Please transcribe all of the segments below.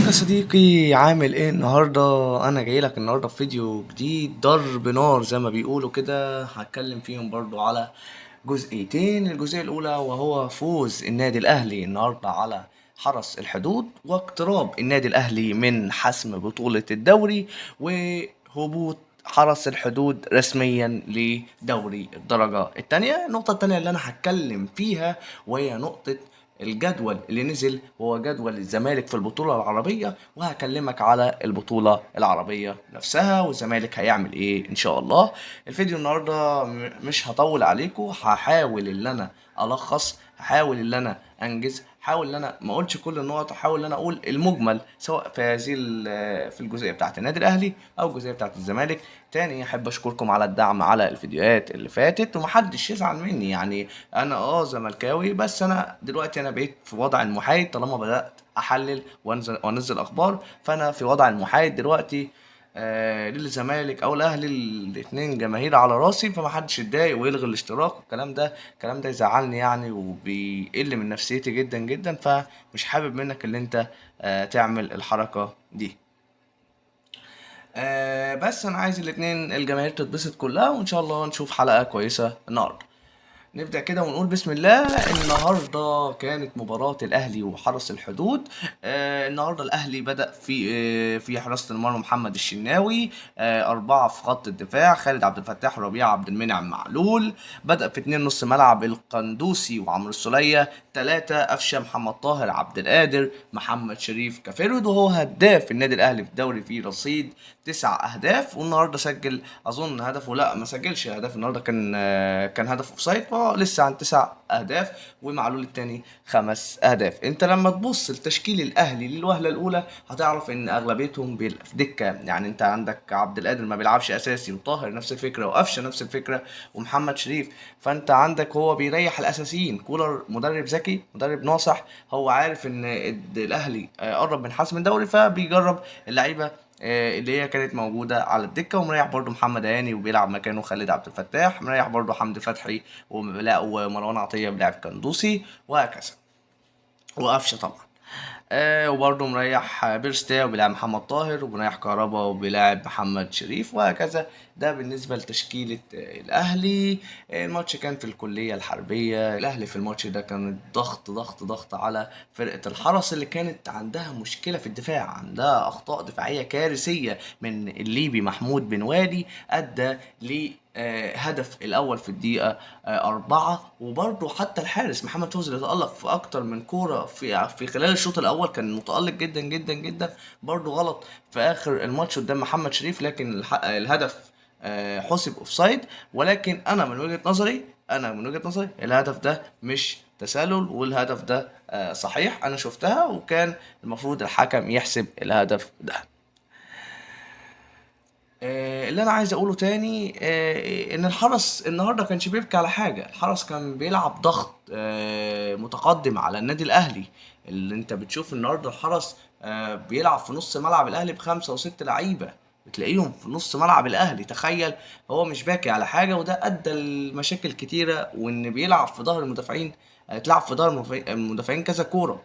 يا صديقي، عامل ايه النهارده؟ انا جاي لك النهارده في فيديو جديد ضرب نار زي ما بيقولوا كده. هتكلم فيهم برضو على جزئيتين. الجزئيه الاولى وهو فوز النادي الاهلي النهارده على حرس الحدود، واقتراب النادي الاهلي من حسم بطوله الدوري، وهبوط حرس الحدود رسميا لدوري الدرجه الثانيه. النقطه الثانيه اللي انا هتكلم فيها وهي نقطه الجدول اللي نزل، وهو جدول الزمالك في البطولة العربية، وهكلمك على البطولة العربية نفسها والزمالك هيعمل ايه ان شاء الله. الفيديو النهاردة مش هطول عليكم، هحاول ان انا الخص، هحاول ان انا انجز، هحاول ان انا ما اقولش كل النقط، هحاول ان انا اقول المجمل سواء في هذه في الجزئيه بتاعه النادي الاهلي او الجزئيه بتاعه الزمالك. تاني احب اشكركم على الدعم على الفيديوهات اللي فاتت، ومحدش يزعل مني يعني. انا زملكاوي، بس انا دلوقتي انا بقيت في وضع المحايد طالما بدات احلل وانزل اخبار، فانا في وضع المحايد دلوقتي. للزمالك او الاهلي الاتنين جماهير على راسي، فمحدش يتضايق ويلغي الاشتراك والكلام ده. الكلام ده يزعلني يعني وبيقل من نفسيتي جدا جدا، فمش حابب منك ان انت تعمل الحركة دي. بس انا عايز الاتنين الجماهير تتبسط كلها، وان شاء الله نشوف حلقة كويسة النهارده. نبدأ كده ونقول بسم الله. النهاردة كانت مباراة الأهلي وحرس الحدود. النهاردة الأهلي بدأ في حراسة المرمى محمد الشناوي، أربعة في خط الدفاع خالد عبد الفتاح ربيع عبد المنعم معلول. بدأ في اتنين نص ملعب القندوسي وعمرو السولية، تلاتة قفشة محمد طاهر عبد القادر محمد شريف كفرد، وهو هداف النادي الأهلي في الدوري في رصيد 9 أهداف. والنهاردة سجل أظن هدفه، لا ما سجلش هدف النهاردة، كان هدف اوفسايد، لسه عن 9 اهداف، ومعلول التاني 5 اهداف. انت لما تبص لتشكيل الاهلي للوهله الاولى هتعرف ان اغلبيتهم في دكه. يعني انت عندك عبد القادر ما بيلعبش اساسي، وطاهر نفس الفكره، وقفشه نفس الفكره، ومحمد شريف. فانت عندك هو بيريح الاساسيين. كولر مدرب ذكي، مدرب ناصح، هو عارف ان الاهلي قرب من حسم الدوري، فبيجرب اللعيبه اللي هي كانت موجودة على الدكة، ومريح برضو محمد هاني وبيلعب مكانه خالد عبد الفتاح، مريح برضو حمدي فتحي ومروان عطية بيلعب كندوسي، وهكذا، وقفشة طبعا. وبرضه مريح بيرستاو وبيلعب محمد طاهر، ومريح كهربا وبيلعب محمد شريف، وهكذا. ده بالنسبة لتشكيلة الأهلي. الماتش كان في الكلية الحربية. الأهلي في الماتش ده كان ضغط ضغط ضغط على فرقة الحرس، اللي كانت عندها مشكلة في الدفاع، عندها أخطاء دفاعية كارثية من الليبي محمود بن وادي، أدى ل هدف الأول في الدقيقة 4. وبرضه حتى الحارس محمد فوزي اللي تألق في أكتر من كورة في خلال الشوط الأول، كان متألق جدا جدا جدا، برضه غلط في آخر الماتش قدام محمد شريف، لكن الهدف حسب أوفسايد. ولكن أنا من وجهة نظري الهدف ده مش تسلل، والهدف ده صحيح. أنا شفتها، وكان المفروض الحكم يحسب الهدف ده. اللي انا عايز اقوله تاني ان الحرس النهارده كانش بيبكي على حاجه. الحرس كان بيلعب ضغط متقدم على النادي الاهلي. اللي انت بتشوف النهارده الحرس بيلعب في نص ملعب الاهلي ب5 و6 لعيبه، بتلاقيهم في نص ملعب الاهلي. تخيل، هو مش باكي على حاجه، وده ادى لمشاكل كتيره، وان بيلعب في ظهر المدافعين. اتلعب في ظهر المدافعين كذا كوره،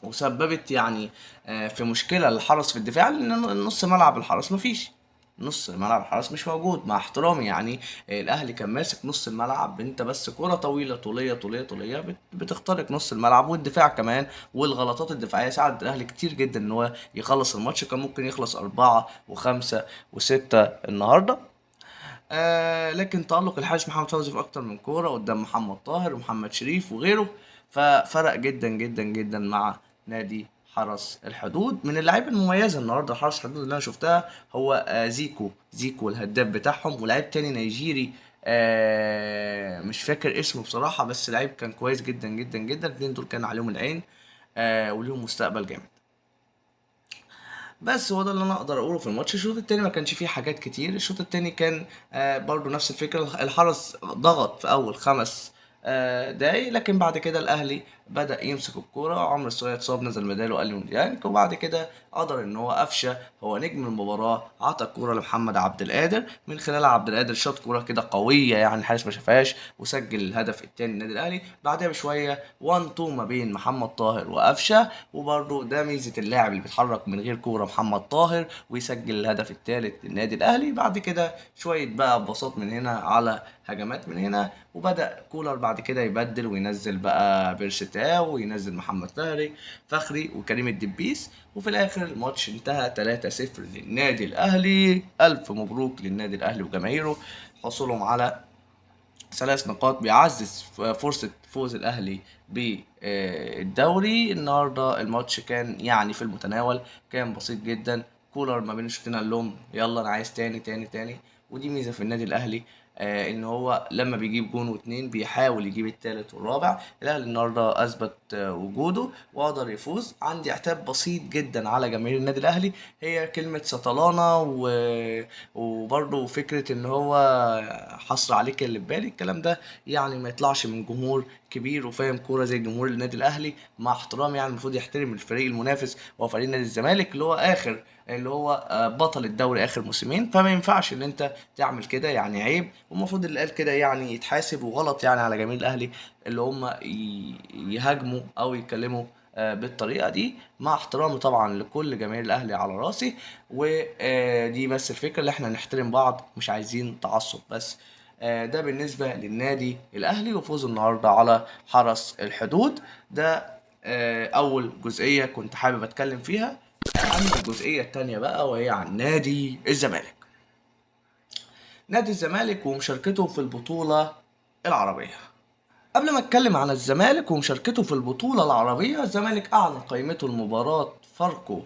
وسببت يعني في مشكلة للحرس في الدفاع، لأن نص ملعب الحرس مفيش. نص ملعب الحرس مش موجود، مع احترامي يعني. الأهلي كان ماسك نص الملعب، أنت بس كرة طويلة طولية طولية طولية بتخترق نص الملعب، والدفاع كمان. والغلطات الدفاعية ساعدت الأهلي كتير جدا إن هو يخلص الماتش. كان ممكن يخلص 4 و5 و6 النهاردة. لكن تألق الحارس محمد فوزي في أكتر من كورة قدام محمد طاهر ومحمد شريف وغيره، ففرق جدا جدا جدا مع نادي حرس الحدود. من اللعيبه المميزه النهارده حرس الحدود اللي انا شفتها هو زيكو الهداف بتاعهم، ولاعيب تاني نيجيري مش فاكر اسمه بصراحه، بس لعيب كان كويس جدا جدا جدا. الاتنين دول كان عليهم العين وليهم مستقبل جامد. بس هو ده اللي انا اقدر اقوله في الماتش. الشوط التاني ما كانش فيه حاجات كتير. الشوط التاني كان برضو نفس الفكره. الحرس ضغط في اول 5 دقايق، لكن بعد كده الاهلي بدأ يمسك الكوره، عمرو السولية اتصاب نزل بداله اليو ديانج، وبعد كده قدر ان هو قفشه هو نجم المباراه، عطى الكوره لمحمد عبد القادر، من خلال عبد القادر شاط كوره كده قويه يعني الحارس ما شافهاش وسجل الهدف الثاني للنادي الاهلي. بعدها بشويه 1 2 ما بين محمد طاهر وقفشه، وبرده ده ميزه اللاعب اللي بيتحرك من غير كوره محمد طاهر ويسجل الهدف الثالث للنادي الاهلي. بعد كده شويه بقى بساط من هنا على هجمات من هنا، وبدأ كولر بعد كده يبدل وينزل بقى بيرستاو وينزل محمد فخري وكريم الدبيس، وفي الاخر الماتش انتهى 3-0 للنادي الاهلي. الف مبروك للنادي الاهلي وجماهيره حصولهم على 3 نقاط، بيعزز فرصة فوز الأهلي بالدوري. النهاردة الماتش كان يعني في المتناول، كان بسيط جدا. كولر ما بين الشوطين قال لهم يلا أنا عايز تاني تاني تاني، ودي ميزة في النادي الأهلي، إن هو لما بيجيب جون واتنين بيحاول يجيب التالت والرابع. الأهلي النهاردة أثبت وجوده وقدر يفوز. عندي عتاب بسيط جدا على جماهير النادي الأهلي، هي كلمة سطلانة وبرضه فكرة إن هو حصر عليك اللي في بالي. الكلام ده يعني ما يطلعش من جمهور كبير وفاهم كوره زي جمهور النادي الاهلي، مع احترامي يعني المفروض يحترم الفريق المنافس وهو فريق نادي الزمالك اللي هو بطل الدوري اخر موسمين. فما ينفعش ان انت تعمل كده، يعني عيب، والمفروض اللي قال كده يعني يتحاسب، وغلط يعني على جماهير الاهلي اللي هم يهاجموا او يتكلموا بالطريقه دي، مع احترامي طبعا لكل جماهير الاهلي على راسي. ودي بس الفكره اللي احنا نحترم بعض، مش عايزين تعصب بس. ده بالنسبة للنادي الأهلي وفوزه النهاردة على حرس الحدود. ده أول جزئية كنت حابب أتكلم فيها. أما الجزئية التانية بقى وهي عن نادي الزمالك. نادي الزمالك ومشاركته في البطولة العربية. قبل ما اتكلم عن الزمالك ومشاركته في البطولة العربية، الزمالك اعلن قائمته لمباراة فاركو.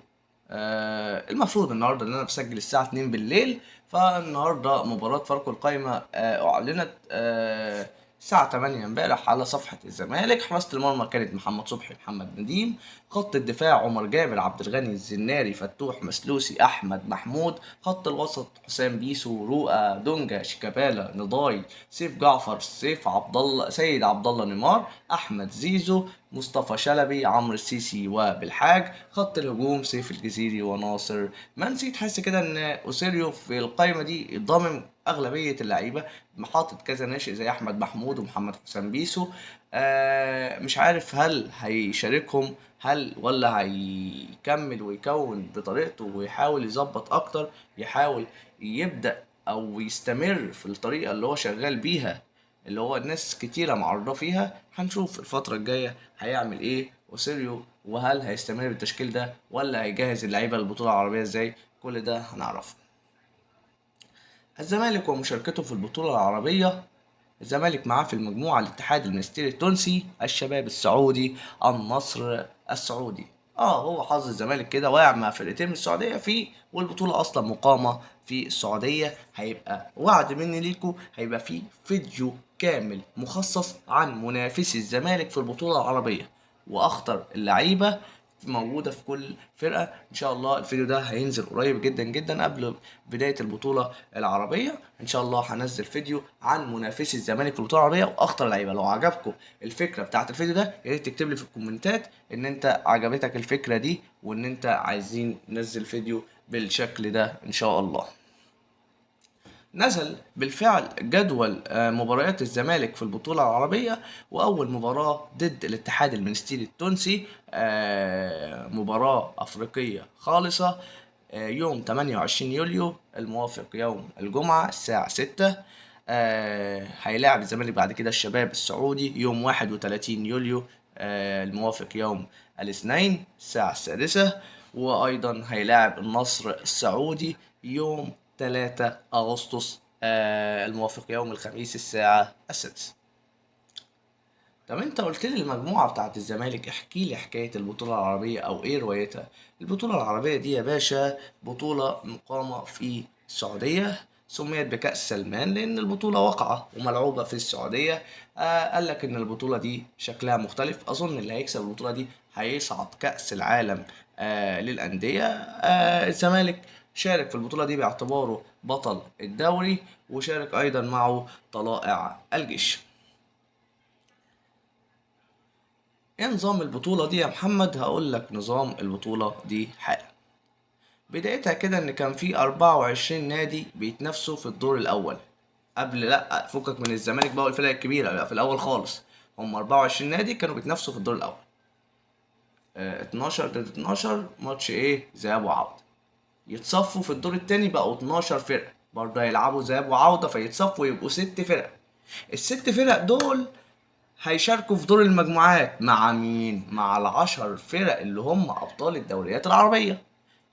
المفروض النهارده ان انا بسجل الساعة 2 بالليل، فالنهارده مباراة فاركو القائمة اعلنت الساعة 8 امبارح على صفحة الزمالك. حراسة المرمى كانت محمد صبحي، محمد نديم. خط الدفاع عمر جابر، عبد الغني الزناري، فتوح مسلوسي، احمد محمود. خط الوسط حسام بيسو، رؤى دونجا، شيكابالا، نضاي، سيف جعفر، سيف عبد الله، سيد عبد الله نيمار، احمد زيزو، مصطفى شلبي، عمرو السيسي وبالحاج. خط الهجوم سيف الجزيري وناصر منسي. تحس كده ان اوسيريو في القائمه دي ضامن اغلبيه اللعيبه، حاطط كذا ناشئ زي احمد محمود ومحمد حسام بيسو. مش عارف هل هيشاركهم ولا هيكمل ويكون بطريقته ويحاول يظبط اكتر، يحاول يبدأ او يستمر في الطريقة اللي هو شغال بيها، اللي هو الناس كتيرة معرضة فيها. هنشوف الفترة الجاية هيعمل ايه وسيريو، وهل هيستمر بالتشكيل ده ولا هيجهز اللعيبة للبطولة العربية ازاي. كل ده هنعرفه. الزمالك ومشاركته في البطولة العربية. الزمالك معاه في المجموعة الاتحاد المنستيري التونسي، الشباب السعودي، النصر السعودي. هو حظ الزمالك كده واقع مع فرقتين من السعودية فيه، والبطولة أصلا مقامة في السعودية. هيبقى وعد مني ليكو، هيبقى فيه فيديو كامل مخصص عن منافسي الزمالك في البطولة العربية وأخطر اللعيبة موجودة في كل فرقة. إن شاء الله الفيديو ده هينزل قريب جدا جدا قبل بداية البطولة العربية. إن شاء الله هنزل فيديو عن منافسي الزمالك في البطولة العربية وأخطر لعيبة. لو عجبكم الفكرة بتاعت الفيديو ده يا ريت تكتب لي في الكومنتات إن أنت عجبتك الفكرة دي وإن أنت عايزين ننزل فيديو بالشكل ده إن شاء الله. نزل بالفعل جدول مباريات الزمالك في البطولة العربية، وأول مباراة ضد الاتحاد المنستيري التونسي، مباراة أفريقية خالصة، يوم 28 يوليو الموافق يوم الجمعة الساعة 6. هيلاعب الزمالك بعد كده الشباب السعودي يوم 31 يوليو الموافق يوم الاثنين الساعة 6. وأيضا هيلاعب النصر السعودي يوم 3 أغسطس الموافق يوم الخميس الساعة 6. طب انت قلت لي المجموعة بتاعت الزمالك، احكي لي حكاية البطولة العربية او ايه روايتها. البطولة العربية دي يا باشا بطولة مقامة في السعودية، سميت بكأس سلمان لأن البطولة واقعة وملعوبة في السعودية. قال لك إن البطولة دي شكلها مختلف. أظن اللي هيكسب البطولة دي هيصعد كأس العالم للأندية. الزمالك شارك في البطولة دي باعتباره بطل الدوري، وشارك أيضا معه طلائع الجيش. ايه نظام البطولة دي يا محمد؟ هقول لك نظام البطولة دي حالا. بدايتها كده ان كان في 24 نادي بيتنافسوا في الدور الاول. لا فكك من الزمالك بقى والفرق الكبيرة، لا في الاول خالص هم 24 نادي كانوا بيتنافسوا في الدور الاول. 12 ضد 12 ماتش ايه ذهاب وعودة. يتصفوا في الدور التاني بقوا 12 فرقة برضه هيلعبوا ذهاب وعودة، فيتصفوا يبقوا 6 فرق. الست فرق دول هيشاركوا في دور المجموعات مع مين؟ مع ال10 فرق اللي هم أبطال الدوريات العربية.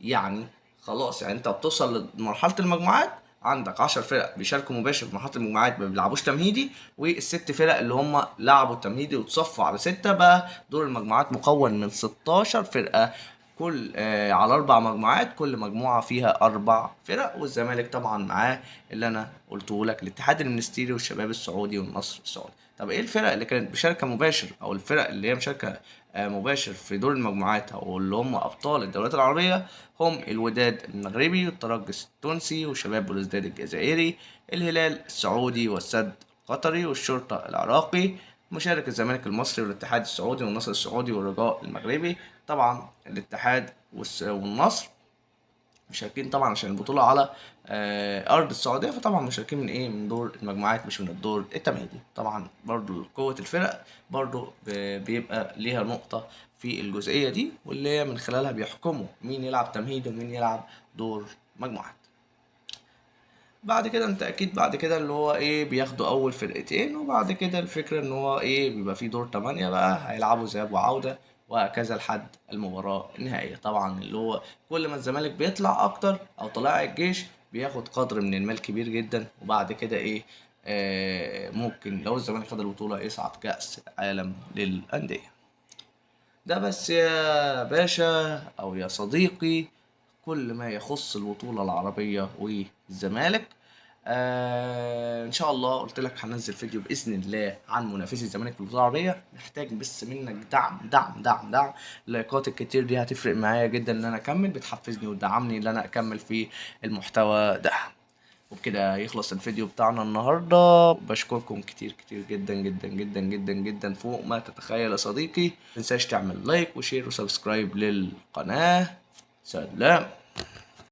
يعني خلاص، يعني انت بتوصل لمرحلة المجموعات عندك 10 فرق بيشاركوا مباشر في مرحلة المجموعات ما بيلعبوش تمهيدي، والست فرق اللي هم لعبوا التمهيدي وتصفوا على 6. بقى دور المجموعات مكون من 16 فرقة، كل على 4 مجموعات، كل مجموعة فيها 4 فرق، والزمالك طبعا معاه اللي انا قلته لك، الاتحاد المنستيري والشباب السعودي والنصر السعودي. طب ايه الفرق اللي كانت مشاركة مباشر، او الفرق اللي هي مشاركة مباشر في دور المجموعات، او اللي هم ابطال الدوريات العربية؟ هم الوداد المغربي والترجي التونسي وشباب بلوزداد الجزائري، الهلال السعودي والسد القطري والشرطة العراقي. مشارك الزمالك المصري والاتحاد السعودي والنصر السعودي والرجاء المغربي. طبعا الاتحاد والنصر مشاركين طبعا عشان البطولة على أرض السعودية، فطبعا مشاركين من إيه، من دور المجموعات مش من الدور التمهيدي. طبعا برضو قوة الفرق برضو بيبقى ليها نقطة في الجزئية دي، واللي هي من خلالها بيحكموا مين يلعب تمهيدي ومين يلعب دور مجموعات. بعد كده انت اكيد بعد كده اللي هو ايه بياخدوا اول فرقتين، وبعد كده الفكرة ان هو ايه بيبقى في دور 8 بقى هيلعبوا ذهاب وعودة، وهكذا لحد المباراة النهائية. طبعا اللي هو كل ما الزمالك بيطلع اكتر او طلائع الجيش بياخد قدر من المال كبير جدا، وبعد كده ايه ممكن لو الزمالك خد البطولة يصعد كأس العالم للأندية. ده بس يا باشا او يا صديقي كل ما يخص البطولة العربية والزمالك. ان شاء الله قلت لك هنزل فيديو باذن الله عن منافسي الزمالك في البطوله العربيه. محتاج بس منك دعم دعم دعم دعم. اللايكات الكتير دي هتفرق معايا جدا ان انا اكمل، بتحفزني وتدعمني ان انا اكمل في المحتوى ده. وبكده يخلص الفيديو بتاعنا النهارده. بشكركم كتير كتير جدا جدا جدا جدا جدا فوق ما تتخيل يا صديقي. متنساش تعمل لايك وشير وسبسكرايب للقناه. سلام.